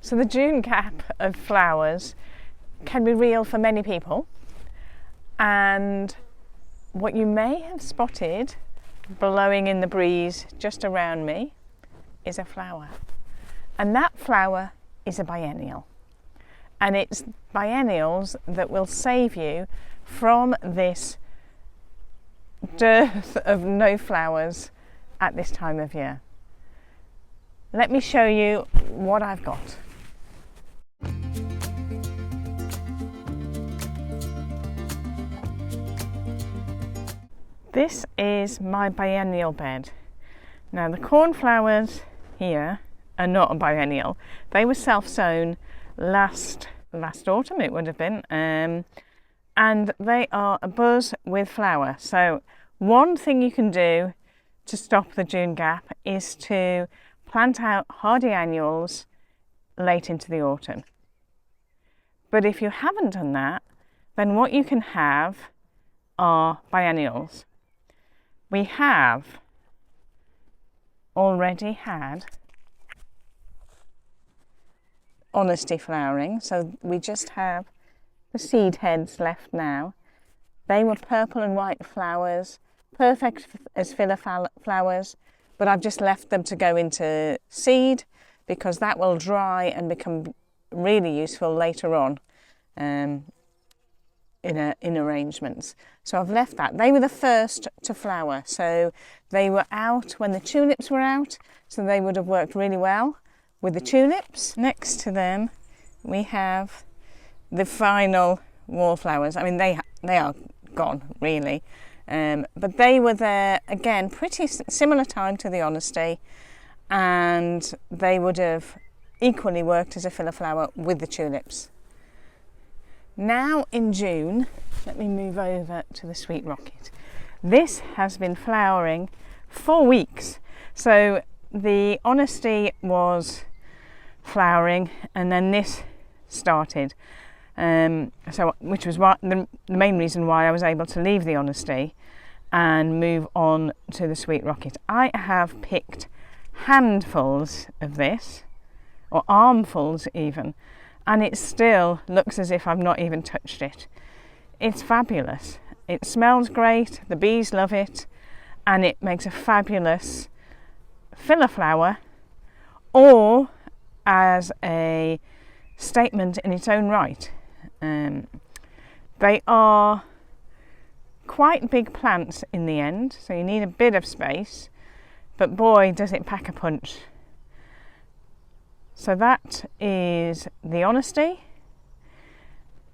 So the June gap of flowers can be real for many people, and what you may have spotted blowing in the breeze just around me is a flower, and that flower is a biennial, and it's biennials that will save you from this dearth of no flowers at this time of year. Let me show you what I've got. This is my biennial bed. Now the cornflowers here are not a biennial. They were self-sown last autumn, it would have been, and they are abuzz with flower. So one thing you can do to stop the June gap is to plant out hardy annuals late into the autumn. But if you haven't done that, then what you can have are biennials. We have already had honesty flowering, so we just have the seed heads left now. They were purple and white flowers, perfect as filler flowers, but I've just left them to go into seed because that will dry and become really useful later on in arrangements. So I've left that. They were the first to flower, so they were out when the tulips were out, so they would have worked really well with the tulips. Next to them we have the final wallflowers. I mean, they are gone really, but they were there again pretty similar time to the honesty, and they would have equally worked as a filler flower with the tulips. Now in June, let me move over to the sweet rocket. This has been flowering for weeks. So the honesty was flowering and then this started. Which was the main reason why I was able to leave the honesty and move on to the sweet rocket. I have picked handfuls of this, or armfuls even, and it still looks as if I've not even touched it. It's fabulous. It smells great, the bees love it, and it makes a fabulous filler flower, or as a statement in its own right. They are quite big plants in the end, so you need a bit of space, but boy does it pack a punch. So that is the honesty,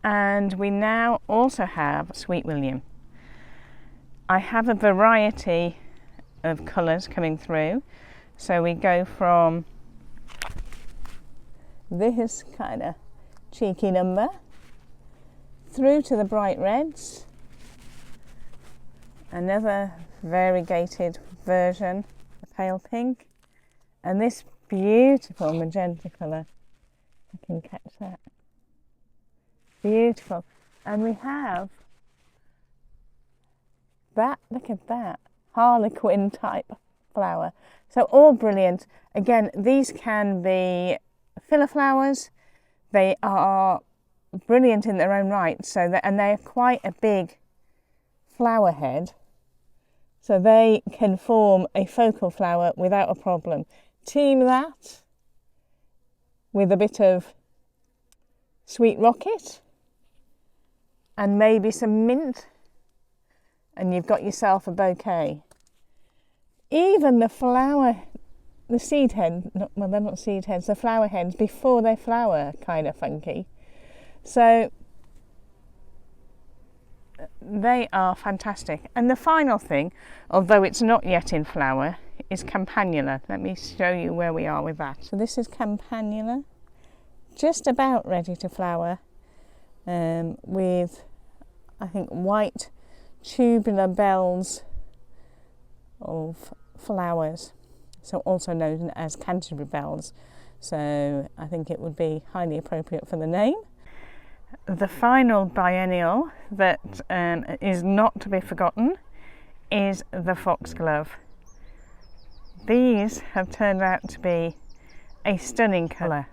and we now also have Sweet William. I have a variety of colours coming through, so we go from this kind of cheeky number through to the bright reds, another variegated version, the pale pink, and this beautiful magenta colour. I can catch that. Beautiful. And we have that, look at that, harlequin type flower. So all brilliant. Again, these can be filler flowers. They are brilliant in their own right, and they are quite a big flower head, so they can form a focal flower without a problem. Team that with a bit of sweet rocket and maybe some mint, and you've got yourself a bouquet. Even the flower, the seed head, well, they're not seed heads, the flower heads before they flower, kind of funky. So they are fantastic. And the final thing, although it's not yet in flower, is Campanula. Let me show you where we are with that. So this is Campanula, just about ready to flower, with, I think, white tubular bells of flowers, so also known as Canterbury bells. So I think it would be highly appropriate for the name. The final biennial that is not to be forgotten is the Foxglove. These have turned out to be a stunning colour.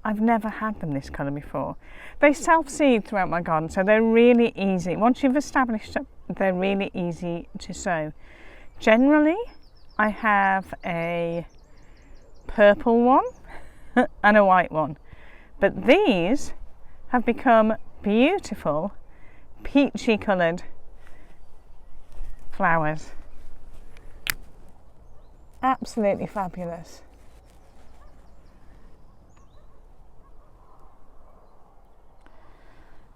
I've never had them this colour before. They self-seed throughout my garden, so they're really easy. Once you've established it, they're really easy to sow. Generally, I have a purple one and a white one, but these have become beautiful peachy coloured flowers. Absolutely fabulous.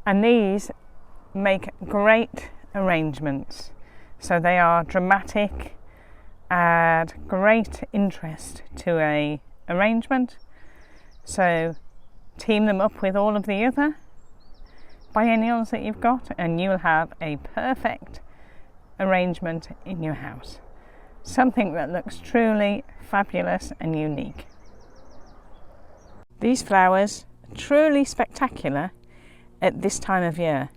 And these make great arrangements. So they are dramatic, add great interest to a arrangement. So team them up with all of the other biennials that you've got and you'll have a perfect arrangement in your house. Something that looks truly fabulous and unique. These flowers are truly spectacular at this time of year,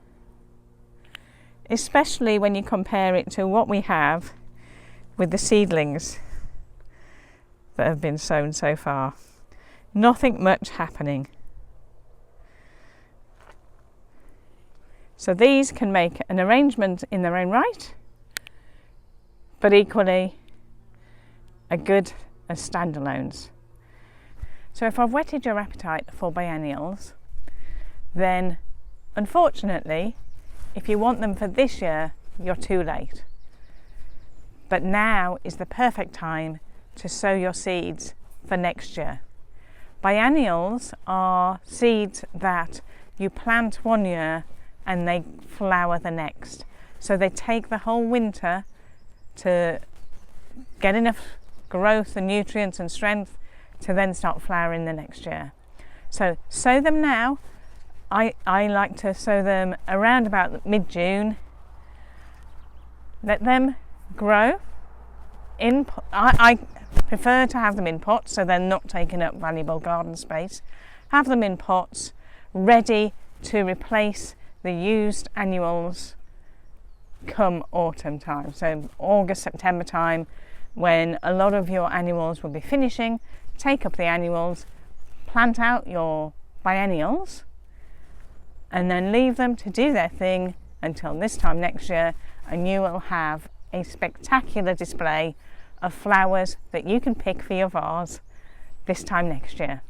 especially when you compare it to what we have with the seedlings that have been sown so far. Nothing much happening. So these can make an arrangement in their own right, but equally are good as standalones. So if I've whetted your appetite for biennials, then unfortunately, if you want them for this year, you're too late. But now is the perfect time to sow your seeds for next year. Biennials are seeds that you plant one year and they flower the next. So they take the whole winter to get enough growth and nutrients and strength to then start flowering the next year. So sow them now. I like to sow them around about mid-June. Let them grow. I prefer to have them in pots so they're not taking up valuable garden space. Have them in pots ready to replace the used annuals come autumn time. So August, September time, when a lot of your annuals will be finishing, take up the annuals, plant out your biennials, and then leave them to do their thing until this time next year, and you will have a spectacular display of flowers that you can pick for your vase this time next year.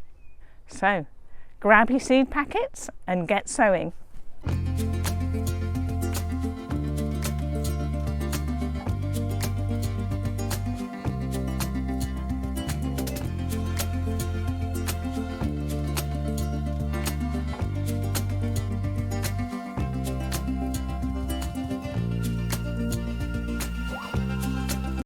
So grab your seed packets and get sowing.